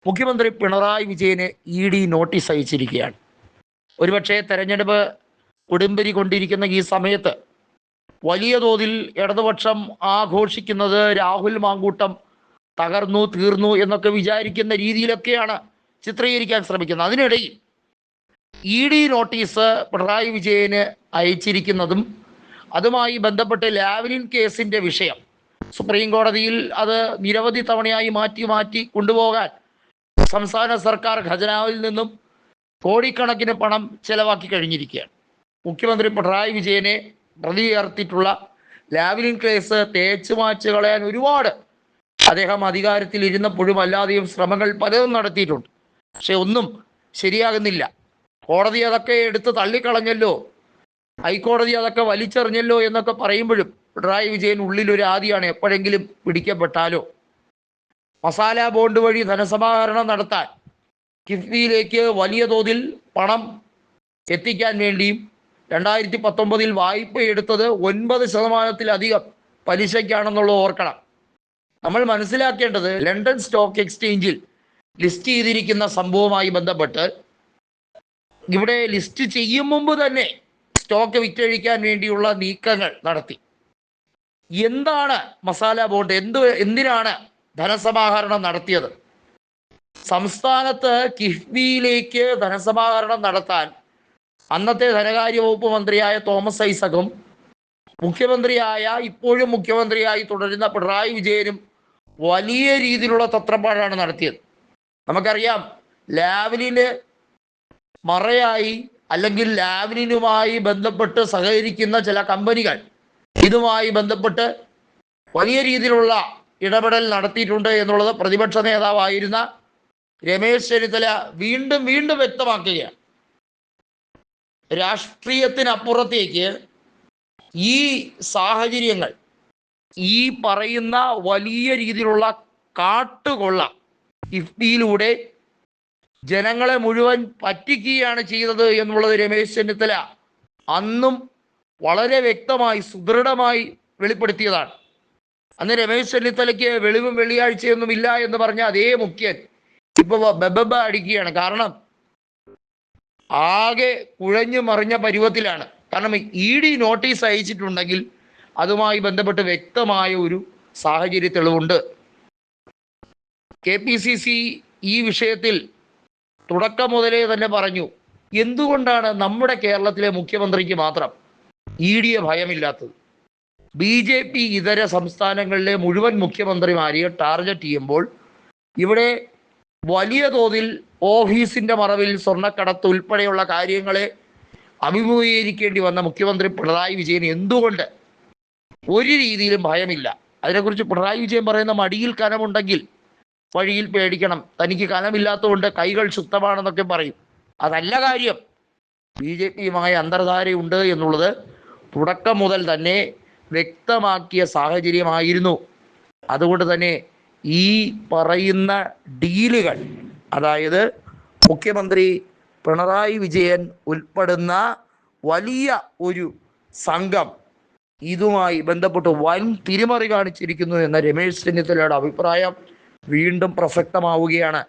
മുഖ്യമന്ത്രി പിണറായി വിജയന് E D notice അയച്ചിരിക്കുകയാണ്. ഒരുപക്ഷെ തെരഞ്ഞെടുപ്പ് കൊടുമ്പിരി കൊണ്ടിരിക്കുന്ന ഈ സമയത്ത് വലിയ തോതിൽ ഇടതുപക്ഷം ആഘോഷിക്കുന്നത് രാഹുൽ മാങ്കൂട്ടം തകർന്നു തീർന്നു എന്നൊക്കെ വിചാരിക്കുന്ന രീതിയിലൊക്കെയാണ് ചിത്രീകരിക്കാൻ ശ്രമിക്കുന്നത്. അതിനിടയിൽ ഇ ഡി നോട്ടീസ് പിണറായി വിജയന് അയച്ചിരിക്കുന്നതും അതുമായി ബന്ധപ്പെട്ട് ലാവ്ലിൻ കേസിൻ്റെ വിഷയം സുപ്രീം കോടതിയിൽ അത് നിരവധി തവണയായി മാറ്റി കൊണ്ടുപോകാൻ സംസ്ഥാന സർക്കാർ ഖജനാവിൽ നിന്നും കോടിക്കണക്കിന് പണം ചെലവാക്കി കഴിഞ്ഞിരിക്കുകയാണ്. മുഖ്യമന്ത്രി പിണറായി വിജയനെ പ്രതി ചേർത്തിട്ടുള്ള ലാവ്ലിൻ കേസ് തേച്ചു മാച്ച് കളയാൻ ഒരുപാട് അദ്ദേഹം അധികാരത്തിൽ ഇരുന്നപ്പോഴും അല്ലാതെയും ശ്രമങ്ങൾ പലതും നടത്തിയിട്ടുണ്ട്. പക്ഷെ ഒന്നും ശരിയാകുന്നില്ല. കോടതി അതൊക്കെ എടുത്ത് തള്ളിക്കളഞ്ഞല്ലോ, ഹൈക്കോടതി അതൊക്കെ വലിച്ചെറിഞ്ഞല്ലോ എന്നൊക്കെ പറയുമ്പോഴും പിണറായി വിജയൻ ഉള്ളിലൊരു ആദിയാണ്, എപ്പോഴെങ്കിലും പിടിക്കപ്പെട്ടാലോ. മസാല ബോണ്ട് വഴി ധനസമാഹരണം നടത്താൻ കിഫ്ബിയിലേക്ക് വലിയ തോതിൽ പണം എത്തിക്കാൻ വേണ്ടിയും 2019 വായ്പ എടുത്തത് 9% പലിശയ്ക്കാണെന്നുള്ളത് ഓർക്കണം. നമ്മൾ മനസ്സിലാക്കേണ്ടത് ലണ്ടൻ സ്റ്റോക്ക് എക്സ്ചേഞ്ചിൽ ലിസ്റ്റ് ചെയ്തിരിക്കുന്ന സംഭവവുമായി ബന്ധപ്പെട്ട് ഇവിടെ ലിസ്റ്റ് ചെയ്യും മുമ്പ് തന്നെ സ്റ്റോക്ക് വിറ്റഴിക്കാൻ വേണ്ടിയുള്ള നീക്കങ്ങൾ നടത്തി. എന്താണ് മസാല ബോണ്ട്, എന്തിനാണ് ധനസമാഹരണം നടത്തിയത്? സംസ്ഥാനത്ത് കിഫ്ബിയിലേക്ക് ധനസമാഹരണം നടത്താൻ അന്നത്തെ ധനകാര്യ വകുപ്പ് മന്ത്രിയായ തോമസ് ഐസകും ഇപ്പോഴും മുഖ്യമന്ത്രിയായി തുടരുന്ന പിണറായി വിജയനും വലിയ രീതിയിലുള്ള തത്രപ്പാടാണ് നടത്തിയത്. നമുക്കറിയാം, ലാവ്ലിന് മറയായി അല്ലെങ്കിൽ ലാവ്ലിനുമായി ബന്ധപ്പെട്ട് സഹകരിക്കുന്ന ചില കമ്പനികൾ ഇതുമായി ബന്ധപ്പെട്ട് വലിയ രീതിയിലുള്ള ഇടപെടൽ നടത്തിയിട്ടുണ്ട് എന്നുള്ളത് പ്രതിപക്ഷ നേതാവായിരുന്ന രമേശ് ചെന്നിത്തല വീണ്ടും വ്യക്തമാക്കുകയാണ്. രാഷ്ട്രീയത്തിനപ്പുറത്തേക്ക് ഈ സാഹചര്യങ്ങൾ, ഈ പറയുന്ന വലിയ രീതിയിലുള്ള കാട്ടുകൊള്ള കിഫ്ബിയിലൂടെ ജനങ്ങളെ മുഴുവൻ പറ്റിക്കുകയാണ് ചെയ്തത് എന്നുള്ളത് രമേശ് ചെന്നിത്തല അന്നും വളരെ വ്യക്തമായി സുദൃഢമായി വെളിപ്പെടുത്തിയതാണ്. അന്ന് രമേശ് ചെന്നിത്തലയ്ക്ക് വെളിവും വെള്ളിയാഴ്ചയൊന്നും ഇല്ല എന്ന് പറഞ്ഞ അതേ മുഖ്യൻ ഇപ്പോൾ ബെബബ അടിക്കുകയാണ്. കാരണം ആകെ കുഴഞ്ഞു മറിഞ്ഞ പരുവത്തിലാണ്. കാരണം ഇ ഡി നോട്ടീസ് അയച്ചിട്ടുണ്ടെങ്കിൽ അതുമായി ബന്ധപ്പെട്ട് വ്യക്തമായ ഒരു സാഹചര്യ തെളിവുണ്ട്. KPCC ഈ വിഷയത്തിൽ തുടക്കം മുതലേ തന്നെ പറഞ്ഞു, എന്തുകൊണ്ടാണ് നമ്മുടെ കേരളത്തിലെ മുഖ്യമന്ത്രിക്ക് മാത്രം ഇ ഡിയെ ഭയമില്ലാത്തത്? BJP ഇതര സംസ്ഥാനങ്ങളിലെ മുഴുവൻ മുഖ്യമന്ത്രിമാരെയും ടാർഗറ്റ് ചെയ്യുമ്പോൾ ഇവിടെ വലിയ തോതിൽ ഓഫീസിൻ്റെ മറവിൽ സ്വർണ്ണക്കടത്ത് ഉൾപ്പെടെയുള്ള കാര്യങ്ങളെ അഭിമുഖീകരിക്കേണ്ടി വന്ന മുഖ്യമന്ത്രി പിണറായി വിജയൻ എന്തുകൊണ്ട് ഒരു രീതിയിലും ഭയമില്ല? അതിനെക്കുറിച്ച് പിണറായി വിജയൻ പറയുന്ന മടിയിൽ കനമുണ്ടെങ്കിൽ വഴിയിൽ പേടിക്കണം, തനിക്ക് കനമില്ലാത്തതുകൊണ്ട് കൈകൾ ശുദ്ധമാണെന്നൊക്കെ പറയും. അതല്ല കാര്യം. BJPയുമായി അന്തർധാരയുണ്ട് എന്നുള്ളത് തുടക്കം മുതൽ തന്നെ വ്യക്തമാക്കിയ സാഹചര്യമായിരുന്നു. അതുകൊണ്ട് തന്നെ ഈ പറയുന്ന ഡീലുകൾ, അതായത് മുഖ്യമന്ത്രി പിണറായി വിജയൻ ഉൾപ്പെടുന്ന വലിയ ഒരു സംഘം ഇതുമായി ബന്ധപ്പെട്ട് വൻ തിരിമറി കാണിച്ചിരിക്കുന്നു എന്ന രമേശ് ചെന്നിത്തലയുടെ അഭിപ്രായം വീണ്ടും പ്രസക്തമാവുകയാണ്.